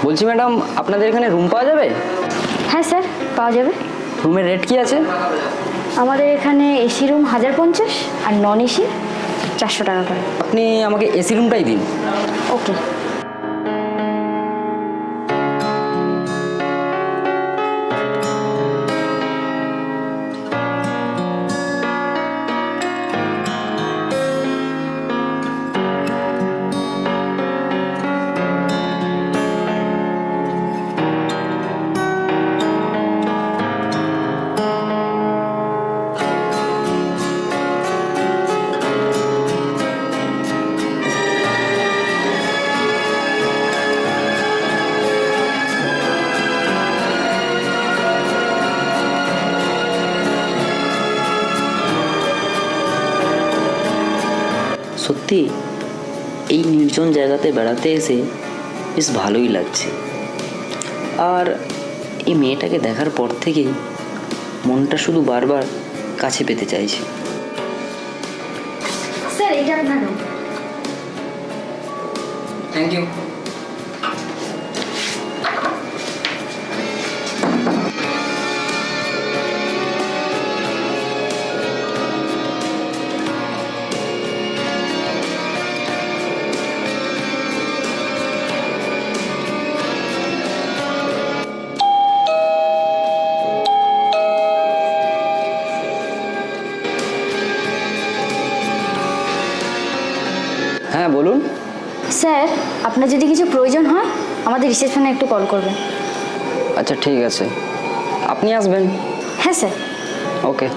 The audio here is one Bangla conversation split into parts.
বলছি ম্যাডাম, আপনাদের এখানে রুম পাওয়া যাবে? হ্যাঁ স্যার, পাওয়া যাবে। রুমের রেট কি আছে? আমাদের এখানে এসি রুম 1050 আর নন এসি 400 টাকা করে। আপনি আমাকে এসি রুমটাই দিন। ওকে। সত্যি এই নির্জন জায়গাতে বেড়াতে এসে বেশ ভালোই লাগছে। আর এই মেয়েটাকে দেখার পর থেকেই মনটা শুধু বারবার কাছে পেতে চাইছে। স্যার, এটা আপনার রুম। Thank you. হ্যাঁ বলুন। স্যার, আপনার যদি কিছু প্রয়োজন হয় আমাদের রিসেপশনে একটু কল করবেন। আচ্ছা ঠিক আছে, আপনি আসবেন? হ্যাঁ স্যার। ওকে।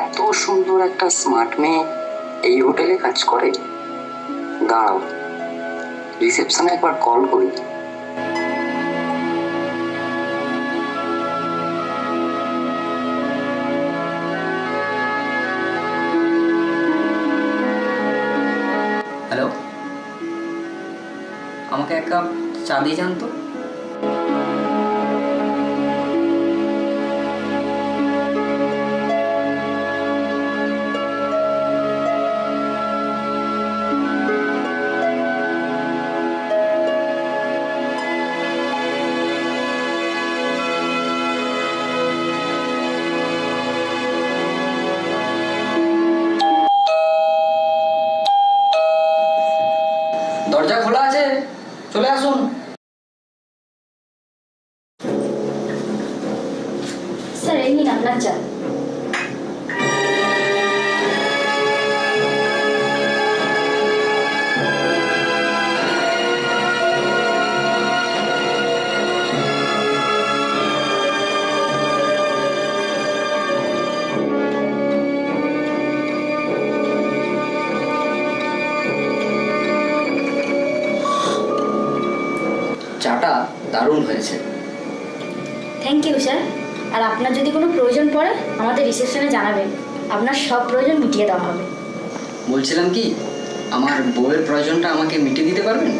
এত সুন্দর একটা স্মার্ট মেয়ে এই হোটেলে কাজ করে? দাঁড়াও, রিসেপশনে একবার কল করি। হ্যালো, আমাকে এক কাপ চা দিয়ে যান তো। দরজা খোলা আছে, চলে আসুন। স্যার, এই নিন আপনার চা। চাটা দারুণ হয়েছে। Thank you sir. আর আপনার যদি কোনো প্রয়োজন পড়ে আমাদের রিসেপশনে জানাবেন, আপনার সব প্রয়োজন মিটিয়ে দেওয়া হবে। বলছিলাম কি, আমার বউয়ের প্রয়োজনটা আমাকে মিটিয়ে দিতে পারবেন?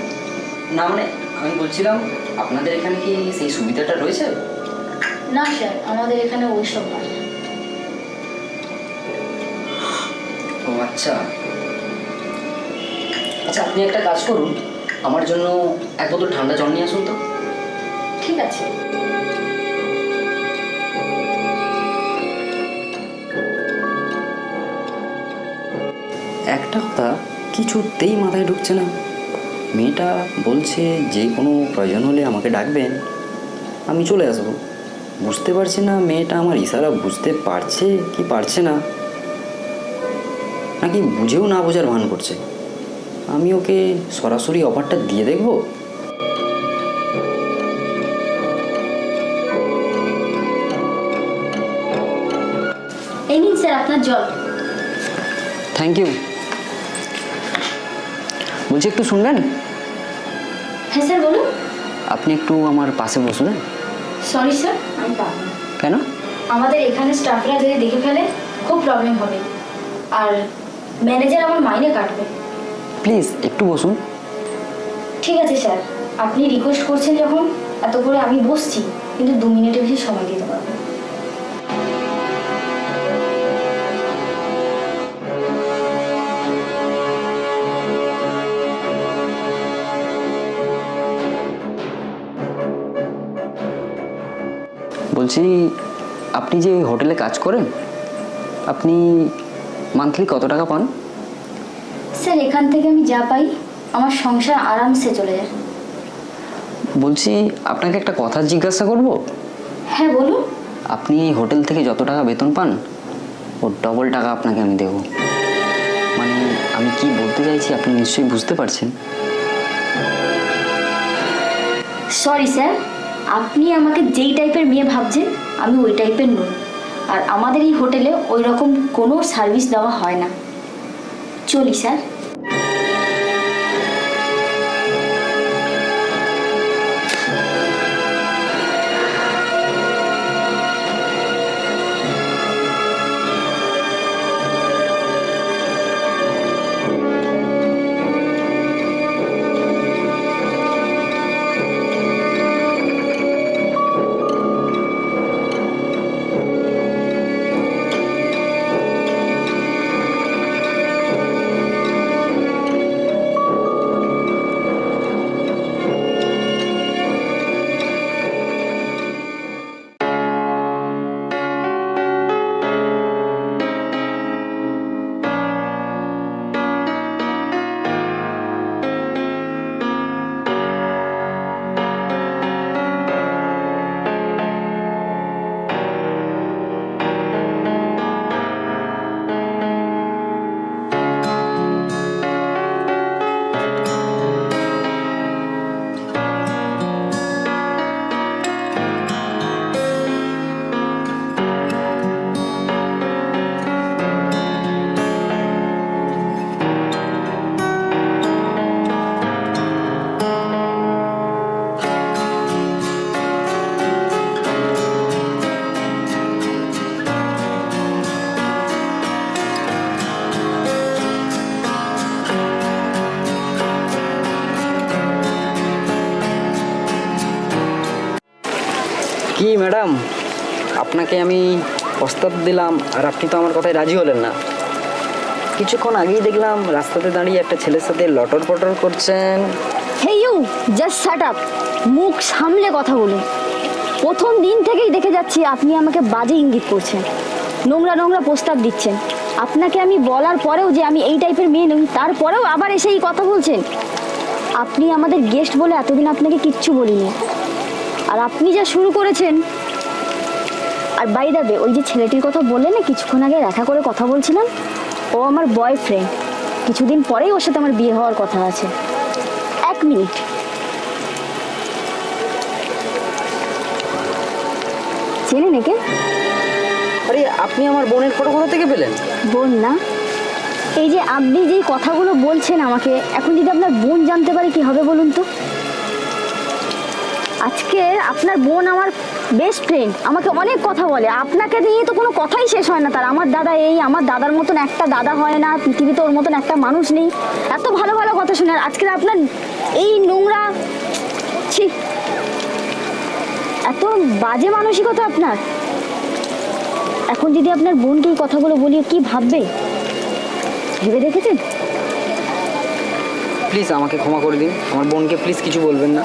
না মানে আমি বলছিলাম, আপনাদের এখানে কি সেই সুবিধাটা রয়েছে? না স্যার, আমাদের এখানে ওইসব নয়। ও আচ্ছা আচ্ছা, আপনি একটা কাজ করুন, আমার জন্য এক বোতল ঠান্ডা জল নিয়ে আসুন তো। ঠিক আছে। একটা কথা কিছুতেই মাথায় ঢুকছে না। মেয়েটা বলছে যে কোনো প্রয়োজন হলে আমাকে ডাকবেন, আমি চলে আসবো, বুঝতে পারছি না মেয়েটা আমার ইশারা বুঝতে পারছে কি পারছে না, নাকি বুঝেও না বোঝার ভান করছে। আমি ওকে সরাসরি অফারটা দিয়ে দেখবো। এই নিন স্যার আপনার জল। Thank you. বলছি একটু শুনবেন? হ্যাঁ স্যার বলুন। আপনি একটু আমার পাশে বসুন। সরি স্যার, আমি পারবো না। কেন? আমাদের এখানে স্টাফরা যদি দেখে ফেলে খুব প্রবলেম হবে, আর ম্যানেজার আমার মাইনে কাটবে। প্লিজ একটু বসুন। ঠিক আছে স্যার, আপনি রিকোয়েস্ট করছেন যখন, এত করে আমি বসছি, কিন্তু 2 মিনিটের বেশি সময় দিতে পারবো। বলছি আপনি যে হোটেলে কাজ করেন, আপনি মান্থলি কত টাকা পান? স্যার এখান থেকে আমি যা পাই আমার সংসার আরামসে চলে যায়। বলছি আপনাকে একটা কথা জিজ্ঞাসা করব? হ্যাঁ বলুন। আপনি এই হোটেল থেকে যত টাকা বেতন পান ওর ডবল টাকা আপনাকে আমি দেব। মানে আমি কি বলতে চাইছি আপনি নিশ্চয়ই বুঝতে পারছেন। সরি স্যার, আপনি আমাকে যেই টাইপের মেয়ে ভাবছেন আমি ওই টাইপের নই, আর আমাদের এই হোটেলে ওই রকম কোনো সার্ভিস দেওয়া হয় না। চলি স্যার। কি ম্যাডাম, আপনাকে আমি প্রস্তাব দিলাম আর আপনি তো আমার কথায় রাজি হলেন না। কিছুক্ষণ আগেই দেখলাম রাস্তাতে দাঁড়িয়ে একটা ছেলের সাথে লটর পটর করছেন। Hey you, just shut up. মুখ সামলে কথা বলুন। প্রথম দিন থেকেই দেখে যাচ্ছি আপনি আমাকে বাজে ইঙ্গিত করছেন, নোংরা নোংরা প্রস্তাব দিচ্ছেন। আপনাকে আমি বলার পরেও যে আমি এই টাইপের মেয়ে নই, তারপরেও আবার এসে এই কথা বলছেন। আপনি আমাদের গেস্ট বলে এতদিন আপনাকে কিচ্ছু বলিনি, আর আপনি যা শুরু করেছেন। আর বাই দ্য ওয়ে, ওই যে ছেলেটির কথা বললেন না কিছুক্ষণ আগে দেখা করে কথা বলছিলাম, ও আমার বয়ফ্রেন্ড। কিছুদিন পরেই ওর সাথে আমার বিয়ে হওয়ার কথা আছে। 1 মিনিট। চেনেন একে? আরে আপনি আমার বোনের ফটো কোথা থেকে পেলেন? বোন না, এই যে আপনি যেই কথাগুলো বলছেন আমাকে, এখন যদি আপনার বোন জানতে পারে কি হবে বলুন তো? আজকে আপনার বোন আমার বেস্ট ফ্রেন্ড, আমাকে অনেক কথা বলে। আপনাকে নিয়ে তো কোনো কথাই শেষ হয় না তার। আমার দাদা এই, আমার দাদার মতন একটা দাদা হয় না পৃথিবীতে, ওর মতন একটা মানুষ নেই। এত ভালো ভালো কথা শুনে, আর আজকে আপনার এই নোংরা, ছি, এত বাজে মানসিকতা আপনার। এখন যদি আপনার বোনকে এই কথাগুলো বলি কি ভাববে, ভেবে দেখেছেন? প্লিজ আমাকে ক্ষমা করে দিন, আমার বোনকে প্লিজ কিছু বলবেন না।